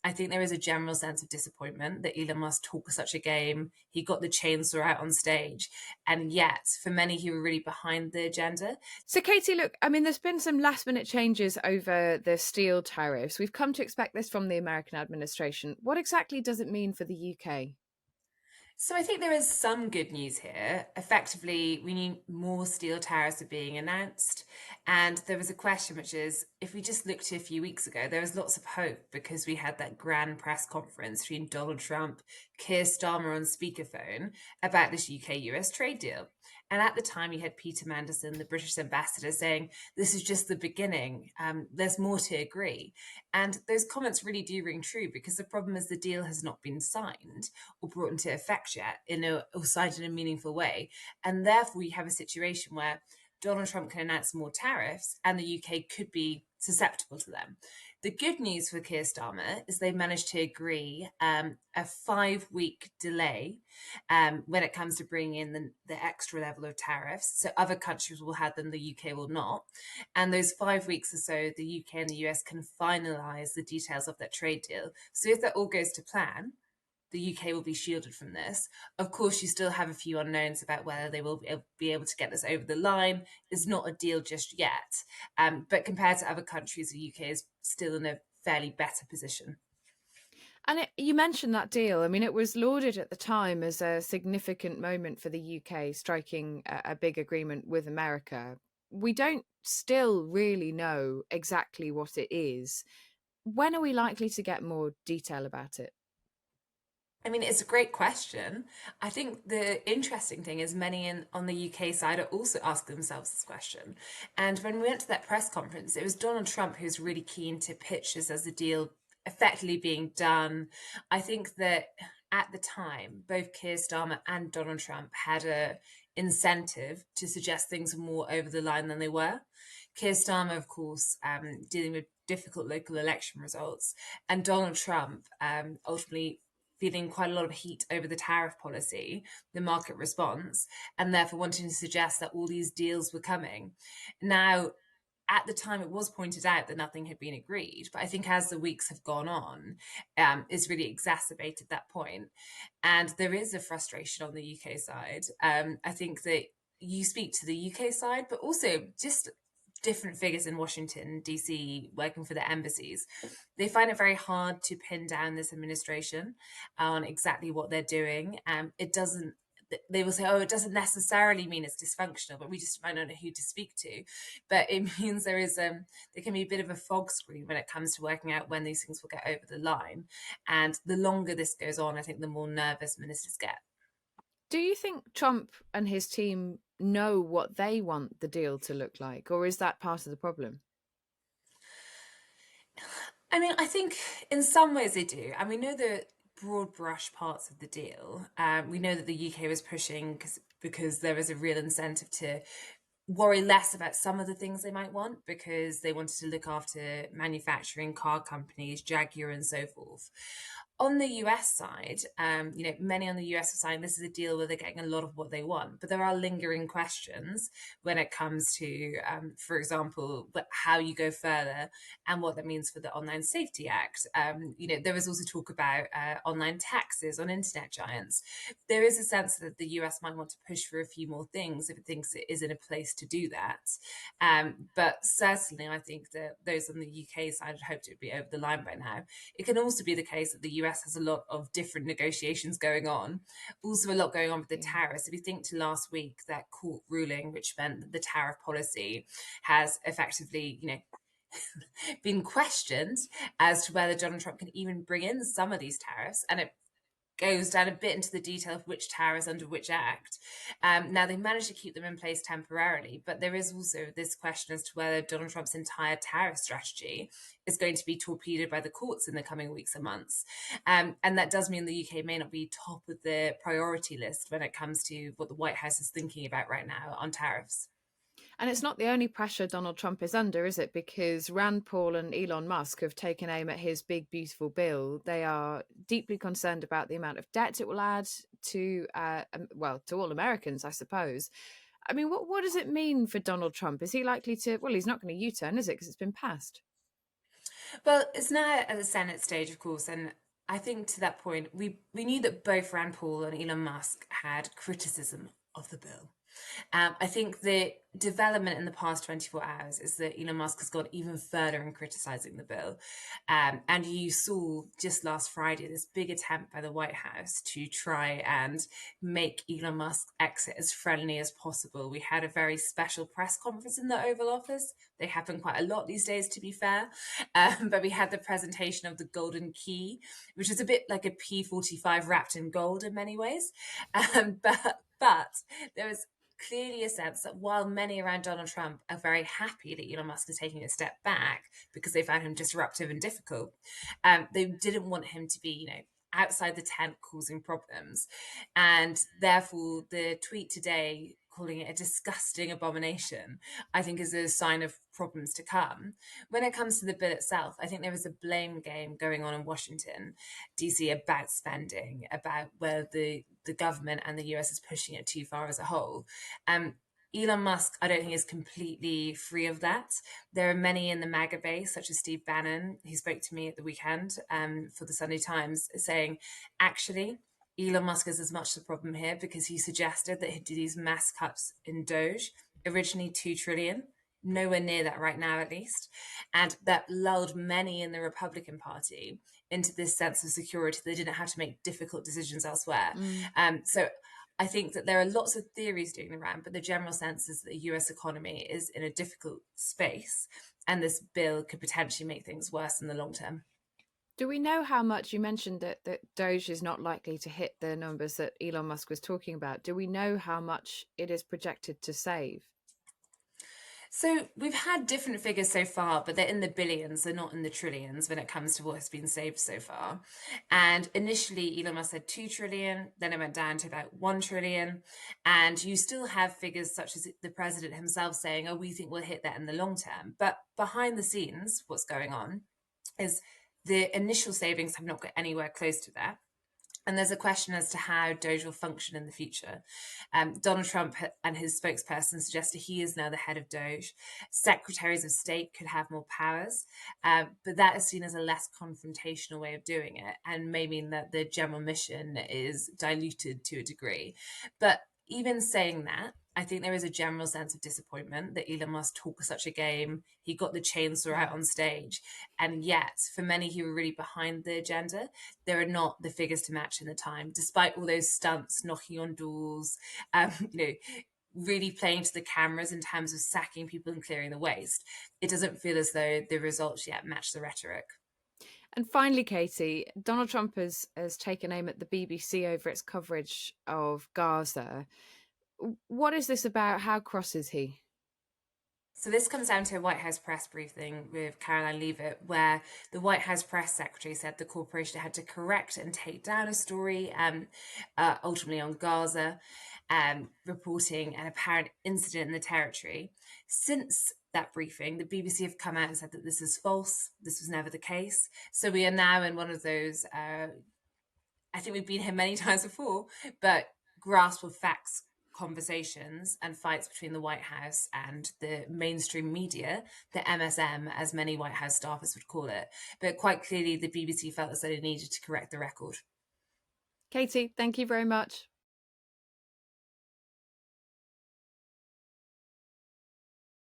I think there is a general sense of disappointment that Elon Musk talked such a game. He got the chainsaw out on stage, and yet for many, he were really behind the agenda. So, Katie, look, I mean, there's been some last minute changes over the steel tariffs. We've come to expect this from the American administration. What exactly does it mean for the UK? So I think there is some good news here. Effectively, we need more steel tariffs are being announced. And there was a question, which is if we just looked a few weeks ago, there was lots of hope because we had that grand press conference between Donald Trump, Keir Starmer on speakerphone about this UK-US trade deal. And at the time, you had Peter Mandelson, the British ambassador, saying, this is just the beginning. There's more to agree. And those comments really do ring true because the problem is the deal has not been signed or brought into effect yet or signed in a meaningful way. And therefore, you have a situation where Donald Trump can announce more tariffs and the UK could be susceptible to them. The good news for Keir Starmer is they've managed to agree a 5-week delay when it comes to bringing in the extra level of tariffs. So other countries will have them, the UK will not. And those 5 weeks or so, the UK and the US can finalise the details of that trade deal. So if that all goes to plan, the UK will be shielded from this. Of course, you still have a few unknowns about whether they will be able to get this over the line. It's not a deal just yet. But compared to other countries, the UK is still in a fairly better position. And you mentioned that deal. I mean, it was lauded at the time as a significant moment for the UK striking a big agreement with America. We don't still really know exactly what it is. When are we likely to get more detail about it? I mean, it's a great question. I think the interesting thing is on the UK side are also asking themselves this question. And when we went to that press conference, it was Donald Trump who's really keen to pitch this as a deal effectively being done. I think that at the time, both Keir Starmer and Donald Trump had a incentive to suggest things were more over the line than they were. Keir Starmer, of course, dealing with difficult local election results, and Donald Trump ultimately feeling quite a lot of heat over the tariff policy, the market response, and therefore wanting to suggest that all these deals were coming. Now, at the time, it was pointed out that nothing had been agreed, but I think as the weeks have gone on, it's really exacerbated that point. And there is a frustration on the UK side. I think that you speak to the UK side, but also just different figures in Washington, DC, working for the embassies, they find it very hard to pin down this administration on exactly what they're doing. It doesn't. They will say, "Oh, it doesn't necessarily mean it's dysfunctional, but we just might not know who to speak to." But it means there can be a bit of a fog screen when it comes to working out when these things will get over the line. And the longer this goes on, I think the more nervous ministers get. Do you think Trump and his team know what they want the deal to look like, or is that part of the problem? I mean, I think in some ways they do. And we know the broad brush parts of the deal. We know that the UK was pushing because there was a real incentive to worry less about some of the things they might want because they wanted to look after manufacturing car companies, Jaguar, and so forth. On the US side, many on the US are saying this is a deal where they're getting a lot of what they want, but there are lingering questions when it comes to, for example, how you go further and what that means for the Online Safety Act. There was also talk about online taxes on internet giants. There is a sense that the US might want to push for a few more things if it thinks it is in a place to do that. But certainly, I think that those on the UK side had hoped it would be over the line by now. It can also be the case that the US has a lot of different negotiations going on, also a lot going on with the Yeah. tariffs. If you think to last week, that court ruling, which meant that the tariff policy has effectively, been questioned as to whether Donald Trump can even bring in some of these tariffs. And it goes down a bit into the detail of which tariffs under which act. Now, they managed to keep them in place temporarily, but there is also this question as to whether Donald Trump's entire tariff strategy is going to be torpedoed by the courts in the coming weeks and months. And that does mean the UK may not be top of the priority list when it comes to what the White House is thinking about right now on tariffs. And it's not the only pressure Donald Trump is under, is it? Because Rand Paul and Elon Musk have taken aim at his big, beautiful bill. They are deeply concerned about the amount of debt it will add to, to all Americans, I suppose. I mean, what does it mean for Donald Trump? Is he likely to? Well, he's not going to U-turn, is it? Because it's been passed. Well, it's now at the Senate stage, of course, and I think to that point, we knew that both Rand Paul and Elon Musk had criticism of the bill. I think the development in the past 24 hours is that Elon Musk has gone even further in criticizing the bill. And you saw just last Friday this big attempt by the White House to try and make Elon Musk's exit as friendly as possible. We had a very special press conference in the Oval Office. They happen quite a lot these days, to be fair. But we had the presentation of the Golden Key, which is a bit like a P-45 wrapped in gold in many ways. But there was clearly a sense that while many around Donald Trump are very happy that Elon Musk is taking a step back because they found him disruptive and difficult, they didn't want him to be, outside the tent causing problems. And therefore, the tweet today calling it a disgusting abomination, I think is a sign of problems to come. When it comes to the bill itself, I think there is a blame game going on in Washington, DC, about spending, about whether the government and the US is pushing it too far as a whole. Um, Elon Musk, I don't think, is completely free of that. There are many in the MAGA base, such as Steve Bannon, who spoke to me at the weekend for the Sunday Times, saying, actually, Elon Musk is as much the problem here because he suggested that he'd do these mass cuts in Doge, originally 2 trillion, nowhere near that right now, at least. And that lulled many in the Republican Party into this sense of security. They didn't have to make difficult decisions elsewhere. Mm. So I think that there are lots of theories doing the round, but the general sense is that the US economy is in a difficult space, and this bill could potentially make things worse in the long term. Do we know how much you mentioned that Doge is not likely to hit the numbers that Elon Musk was talking about? Do we know how much it is projected to save? So we've had different figures so far, but they're in the billions, they're not in the trillions when it comes to what has been saved so far. And initially, Elon Musk said 2 trillion, then it went down to about 1 trillion. And you still have figures such as the president himself saying, oh, we think we'll hit that in the long term. But behind the scenes, what's going on is the initial savings have not got anywhere close to that. And there's a question as to how Doge will function in the future. Donald Trump and his spokesperson suggested he is now the head of Doge. Secretaries of state could have more powers, but that is seen as a less confrontational way of doing it and may mean that the general mission is diluted to a degree. But even saying that, I think there is a general sense of disappointment that Elon Musk took such a game. He got the chainsaw out on stage. And yet, for many who were really behind the agenda, there are not the figures to match in the time, despite all those stunts, knocking on doors, really playing to the cameras in terms of sacking people and clearing the waste. It doesn't feel as though the results yet match the rhetoric. And finally, Katie, Donald Trump has taken aim at the BBC over its coverage of Gaza. What is this about? How cross is he? So this comes down to a White House press briefing with Caroline Leavitt, where the White House press secretary said the corporation had to correct and take down a story, ultimately on Gaza, reporting an apparent incident in the territory. Since that briefing, the BBC have come out and said that this is false. This was never the case. So we are now in one of those. I think we've been here many times before, but grasp of facts conversations and fights between the White House and the mainstream media, the MSM, as many White House staffers would call it. But quite clearly, the BBC felt as though they needed to correct the record. Katie, thank you very much.